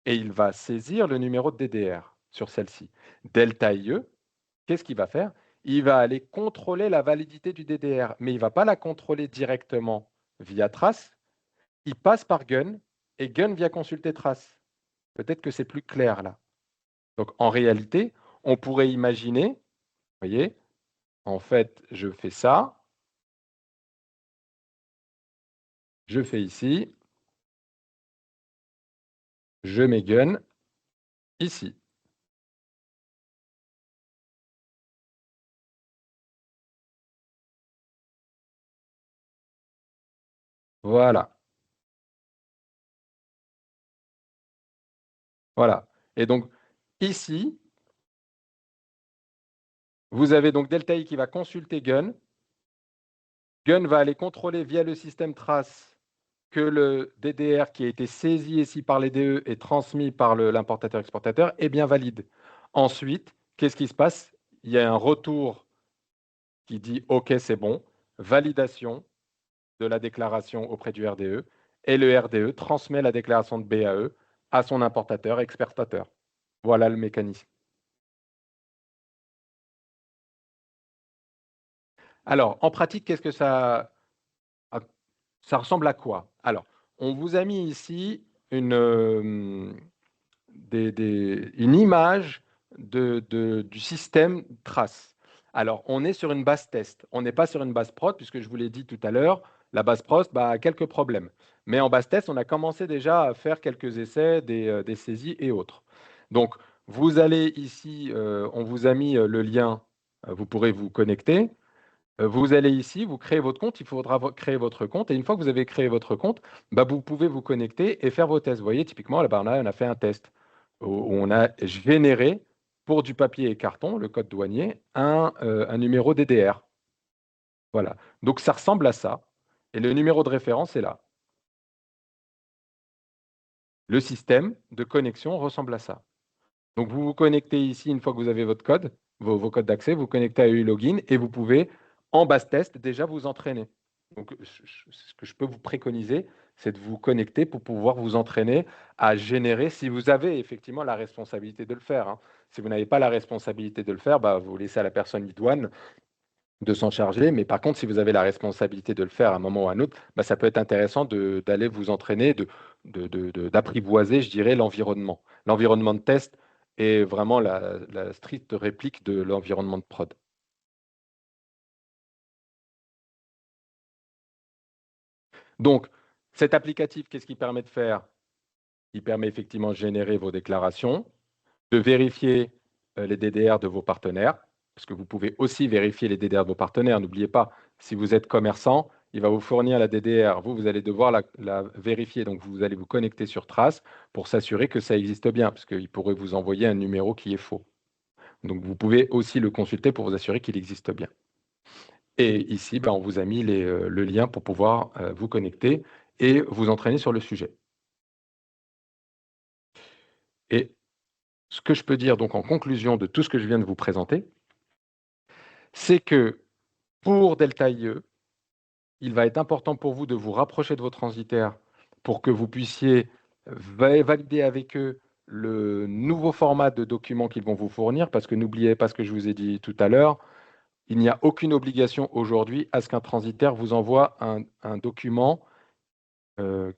et il va saisir le numéro de DDR sur celle-ci. Delta IE, qu'est-ce qu'il va faire? Il va aller contrôler la validité du DDR, mais il ne va pas la contrôler directement via trace. Il passe par Gun et Gun vient consulter trace. Peut-être que c'est plus clair là. Donc en réalité, on pourrait imaginer, vous voyez, en fait, je fais ça, je fais ici, je mets Gun ici. Voilà. Voilà. Et donc ici, vous avez donc Delta I qui va consulter Gun. Gun va aller contrôler via le système trace que le DDR qui a été saisi ici par les DE et transmis par l'importateur-exportateur est bien valide. Ensuite, qu'est-ce qui se passe? Il y a un retour qui dit OK, c'est bon, validation de la déclaration auprès du RDE, et le RDE transmet la déclaration de BAE à son importateur-exportateur. Voilà le mécanisme. Alors, en pratique, qu'est-ce que ça ressemble à quoi? Alors, on vous a mis ici une image du système trace. Alors, on est sur une base test. On n'est pas sur une base prod, puisque je vous l'ai dit tout à l'heure, la base prod a quelques problèmes. Mais en base test, on a commencé déjà à faire quelques essais, des saisies et autres. Donc, vous allez ici, on vous a mis le lien, vous pourrez vous connecter. Vous allez ici, vous créez votre compte, il faudra créer votre compte, et une fois que vous avez créé votre compte, bah, vous pouvez vous connecter et faire vos tests. Vous voyez, typiquement, là, on a fait un test où on a généré, pour du papier et carton, le code douanier, un numéro DDR. Voilà. Donc, ça ressemble à ça, et le numéro de référence est là. Le système de connexion ressemble à ça. Donc, vous vous connectez ici une fois que vous avez votre code, vos codes d'accès, vous vous connectez à UI-Login et vous pouvez, en base test, déjà vous entraîner. Donc, ce que je peux vous préconiser, c'est de vous connecter pour pouvoir vous entraîner à générer, si vous avez effectivement la responsabilité de le faire, hein. Si vous n'avez pas la responsabilité de le faire, bah, vous laissez à la personne idoine de s'en charger. Mais par contre, si vous avez la responsabilité de le faire à un moment ou à un autre, bah, ça peut être intéressant d'aller vous entraîner, d'apprivoiser, je dirais, l'environnement. L'environnement de test est vraiment la stricte réplique de l'environnement de prod. Donc, cet applicatif, qu'est-ce qu'il permet de faire? Il permet effectivement de générer vos déclarations, de vérifier les DDR de vos partenaires. parce que vous pouvez aussi vérifier les DDR de vos partenaires. N'oubliez pas, si vous êtes commerçant, il va vous fournir la DDR. Vous allez devoir la vérifier. Donc, vous allez vous connecter sur Trace pour s'assurer que ça existe bien, parce qu'il pourrait vous envoyer un numéro qui est faux. Donc, vous pouvez aussi le consulter pour vous assurer qu'il existe bien. Et ici, on vous a mis le lien pour pouvoir vous connecter et vous entraîner sur le sujet. Et ce que je peux dire donc en conclusion de tout ce que je viens de vous présenter, c'est que pour Delta IE, il va être important pour vous de vous rapprocher de vos transitaires pour que vous puissiez valider avec eux le nouveau format de document qu'ils vont vous fournir, parce que n'oubliez pas ce que je vous ai dit tout à l'heure, il n'y a aucune obligation aujourd'hui à ce qu'un transitaire vous envoie un document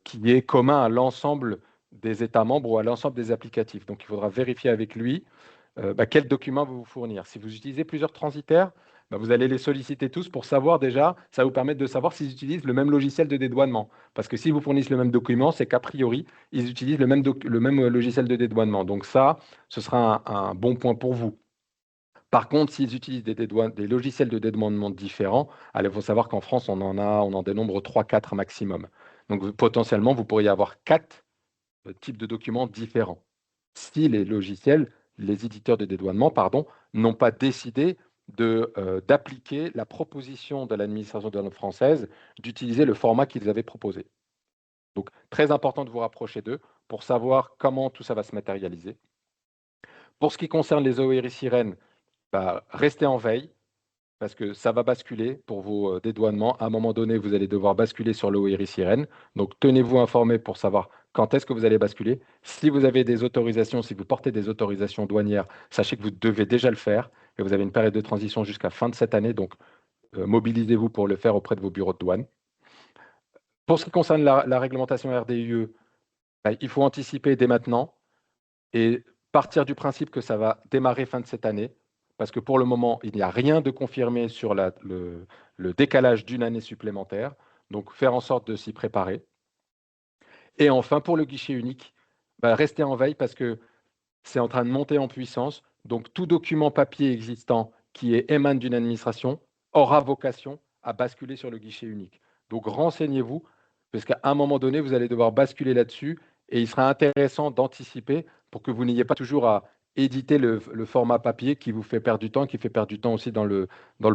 qui est commun à l'ensemble des États membres ou à l'ensemble des applicatifs. Donc, il faudra vérifier avec lui quel document vous fournir. Si vous utilisez plusieurs transitaires, vous allez les solliciter tous pour savoir déjà, ça va vous permettre de savoir s'ils utilisent le même logiciel de dédouanement. Parce que s'ils vous fournissent le même document, c'est qu'a priori, ils utilisent le même logiciel de dédouanement. Donc ça, ce sera un bon point pour vous. Par contre, s'ils utilisent des logiciels de dédouanement différents, il faut savoir qu'en France, on en dénombre 3-4 maximum. Donc potentiellement, vous pourriez avoir 4 types de documents différents. Si les logiciels, les éditeurs de dédouanement, n'ont pas décidé d'appliquer la proposition de l'administration douanière française d'utiliser le format qu'ils avaient proposé. Donc, très important de vous rapprocher d'eux pour savoir comment tout ça va se matérialiser. Pour ce qui concerne les ORI sirènes, restez en veille parce que ça va basculer pour vos dédouanements. À un moment donné, vous allez devoir basculer sur l'ORI sirène. Donc, tenez-vous informé pour savoir quand est-ce que vous allez basculer. Si vous avez des autorisations, si vous portez des autorisations douanières, sachez que vous devez déjà le faire et vous avez une période de transition jusqu'à fin de cette année. Donc, mobilisez-vous pour le faire auprès de vos bureaux de douane. Pour ce qui concerne la réglementation RDIE, il faut anticiper dès maintenant et partir du principe que ça va démarrer fin de cette année, parce que pour le moment, il n'y a rien de confirmé sur le décalage d'une année supplémentaire. Donc, faire en sorte de s'y préparer. Et enfin, pour le guichet unique, restez en veille parce que c'est en train de monter en puissance. Donc, tout document papier existant qui émane d'une administration aura vocation à basculer sur le guichet unique. Donc, renseignez-vous, parce qu'à un moment donné, vous allez devoir basculer là-dessus et il sera intéressant d'anticiper pour que vous n'ayez pas toujours à éditer le format papier qui vous fait perdre du temps, qui fait perdre du temps aussi dans le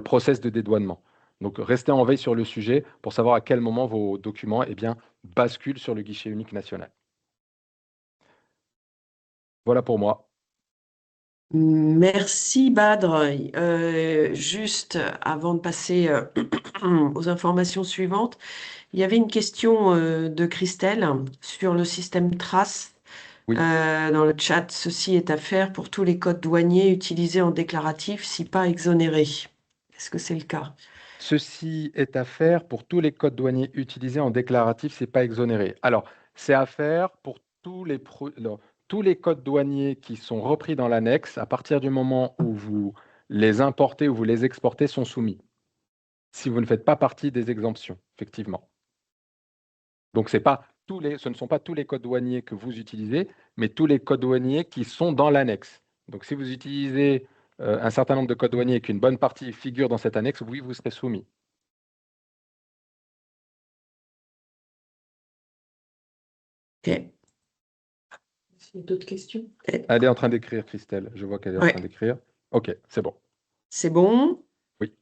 process de dédouanement. Donc, restez en veille sur le sujet pour savoir à quel moment vos documents basculent sur le guichet unique national. Voilà pour moi. Merci Badre. Juste avant de passer aux informations suivantes, il y avait une question de Christelle sur le système Trace. Oui. Dans le chat, ceci est à faire pour tous les codes douaniers utilisés en déclaratif, si pas exonérés. Est-ce que c'est le cas? Ceci est à faire pour tous les codes douaniers utilisés en déclaratif, c'est pas exonéré. Alors, c'est à faire pour tous les codes douaniers qui sont repris dans l'annexe à partir du moment où vous les importez ou vous les exportez sont soumis. Si vous ne faites pas partie des exemptions, effectivement. Donc, ce ne sont pas tous les codes douaniers que vous utilisez, mais tous les codes douaniers qui sont dans l'annexe. Donc, si vous utilisez un certain nombre de codes douaniers et qu'une bonne partie figure dans cette annexe, oui, vous serez soumis. Ok. Est-ce qu'il y a d'autres questions? Elle est en train d'écrire, Christelle. Je vois qu'elle est en train d'écrire. OK, c'est bon. C'est bon? Oui.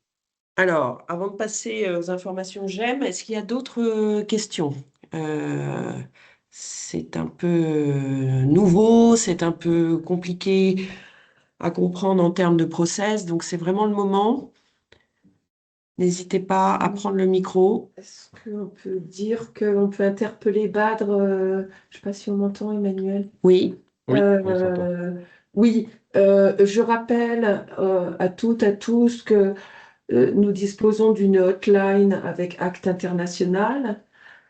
Alors, avant de passer aux informations GEM, est-ce qu'il y a d'autres questions? C'est un peu nouveau, c'est un peu compliqué à comprendre en termes de process, donc c'est vraiment le moment. N'hésitez pas à prendre le micro. Est-ce qu'on peut dire qu'on peut interpeller Badre je ne sais pas si on m'entend, Emmanuel. Oui. Oui, on s'entend. Oui, je rappelle à toutes, à tous que nous disposons d'une hotline avec Acte International.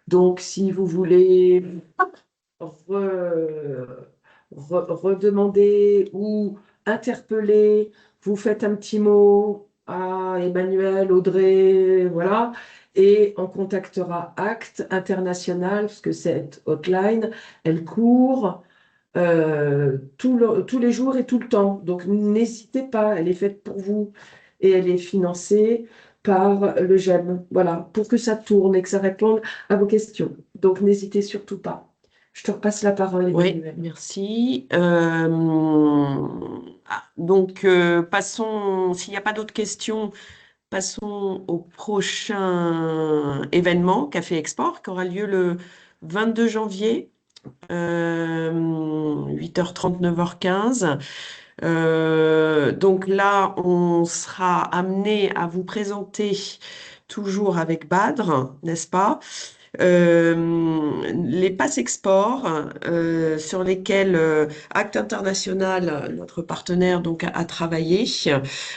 Donc, si vous voulez redemander ou interpeller, vous faites un petit mot à Emmanuel, Audrey, voilà, et on contactera Acte International, parce que cette hotline, elle court tous les jours et tout le temps. Donc n'hésitez pas, elle est faite pour vous et elle est financée par le GEM, voilà, pour que ça tourne et que ça réponde à vos questions. Donc n'hésitez surtout pas. Je te repasse la parole, Oui, Emmanuel. merci. Donc, passons, s'il n'y a pas d'autres questions, passons au prochain événement, Café Export, qui aura lieu le 22 janvier, 8h30, 9h15. Donc là, on sera amené à vous présenter, toujours avec Badr, n'est-ce pas? Les passes export sur lesquels Acte International, notre partenaire, donc, a travaillé.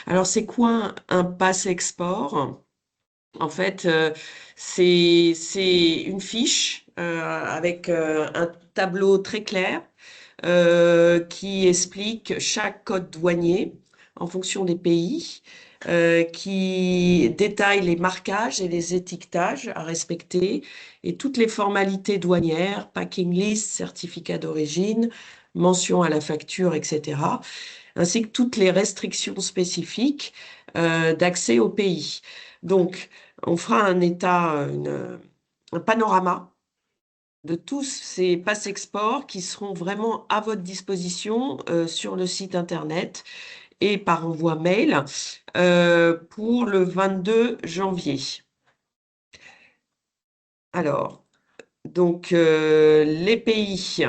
Alors, c'est quoi un passe export? En fait, c'est une fiche avec un tableau très clair qui explique chaque code douanier en fonction des pays, qui détaille les marquages et les étiquetages à respecter et toutes les formalités douanières, packing list, certificat d'origine, mention à la facture, etc., ainsi que toutes les restrictions spécifiques d'accès au pays. Donc, on fera un panorama de tous ces passe-export qui seront vraiment à votre disposition sur le site internet et par envoi mail pour le 22 janvier. Alors, donc les pays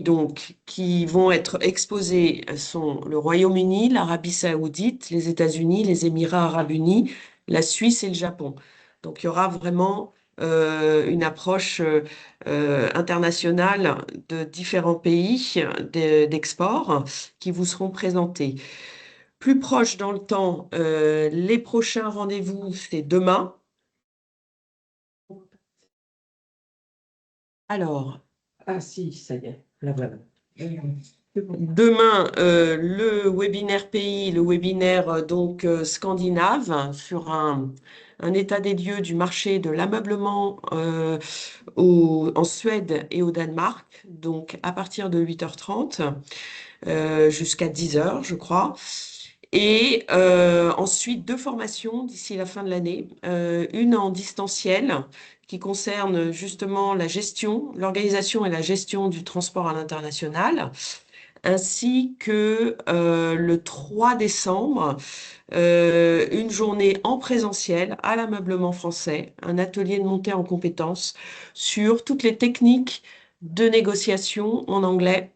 donc qui vont être exposés sont le Royaume-Uni, l'Arabie Saoudite, les États-Unis, les Émirats Arabes Unis, la Suisse et le Japon. Donc il y aura vraiment une approche internationale de différents pays d'export qui vous seront présentés. Plus proche dans le temps, les prochains rendez-vous, c'est demain. Alors, Ah si, ça y est, la voilà. C'est bon. demain, le webinaire pays, le webinaire donc scandinave sur un état des lieux du marché de l'ameublement en Suède et au Danemark, donc à partir de 8h30 jusqu'à 10h, je crois. Et ensuite, deux formations d'ici la fin de l'année. Une en distanciel qui concerne justement la gestion, l'organisation et la gestion du transport à l'international, ainsi que le 3 décembre, une journée en présentiel à l'ameublement français, un atelier de montée en compétences sur toutes les techniques de négociation en anglais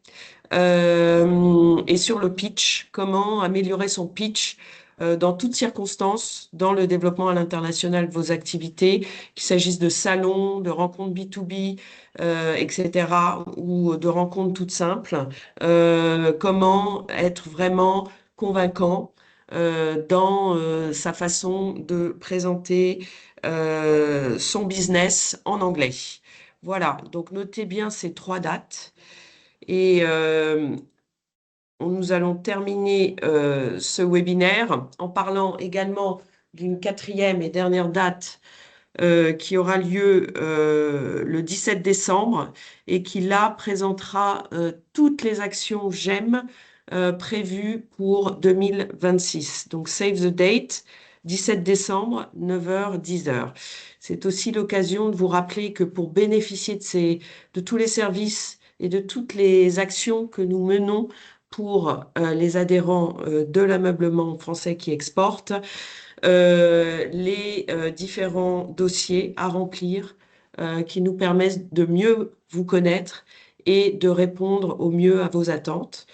et sur le pitch, comment améliorer son pitch dans toutes circonstances, dans le développement à l'international de vos activités, qu'il s'agisse de salons, de rencontres B2B, etc., ou de rencontres toutes simples. Comment être vraiment convaincant dans sa façon de présenter son business en anglais. Voilà, donc notez bien ces trois dates. Et nous allons terminer ce webinaire en parlant également d'une quatrième et dernière date qui aura lieu le 17 décembre et qui là présentera toutes les actions GEM prévues pour 2026. Donc save the date, 17 décembre, 9h, 10h. C'est aussi l'occasion de vous rappeler que pour bénéficier de tous les services et de toutes les actions que nous menons pour les adhérents de l'ameublement français qui exportent, les différents dossiers à remplir qui nous permettent de mieux vous connaître et de répondre au mieux à vos attentes.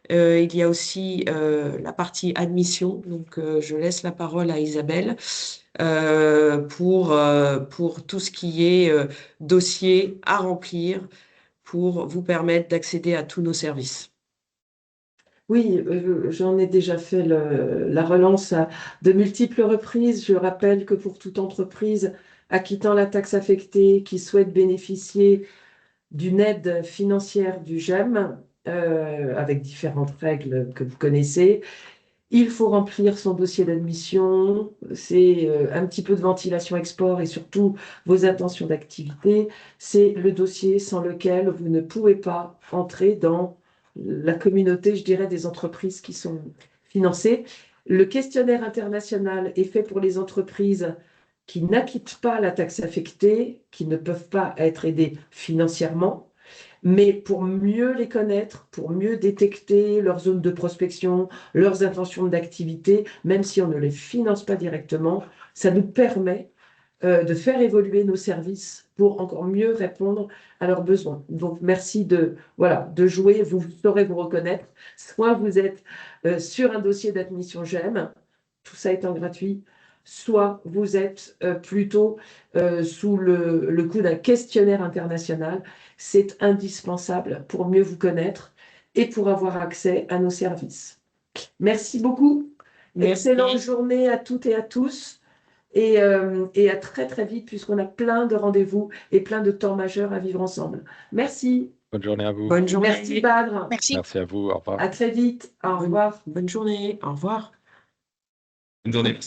Il y a aussi la partie admission, donc je laisse la parole à Isabelle pour tout ce qui est dossier à remplir pour vous permettre d'accéder à tous nos services. Oui, j'en ai déjà fait la relance à de multiples reprises. Je rappelle que pour toute entreprise acquittant la taxe affectée qui souhaite bénéficier d'une aide financière du GEM, avec différentes règles que vous connaissez, Il faut remplir son dossier d'admission, c'est un petit peu de ventilation export et surtout vos intentions d'activité. C'est le dossier sans lequel vous ne pouvez pas entrer dans la communauté, je dirais, des entreprises qui sont financées. Le questionnaire international est fait pour les entreprises qui n'acquittent pas la taxe affectée, qui ne peuvent pas être aidées financièrement. Mais pour mieux les connaître, pour mieux détecter leurs zones de prospection, leurs intentions d'activité, même si on ne les finance pas directement, ça nous permet de faire évoluer nos services pour encore mieux répondre à leurs besoins. Donc, merci de jouer, vous saurez vous reconnaître. Soit vous êtes sur un dossier d'admission GEM, tout ça étant gratuit, soit vous êtes plutôt sous le coup d'un questionnaire international. C'est indispensable pour mieux vous connaître et pour avoir accès à nos services. Merci beaucoup. Merci. Excellente journée à toutes et à tous. Et à très très vite puisqu'on a plein de rendez-vous et plein de temps majeurs à vivre ensemble. Merci. Bonne journée à vous. Bonne journée. Merci Badre. Merci. Merci à vous. Au revoir. À très vite. Au revoir. Bonne journée. Au revoir. Bonne journée. Merci.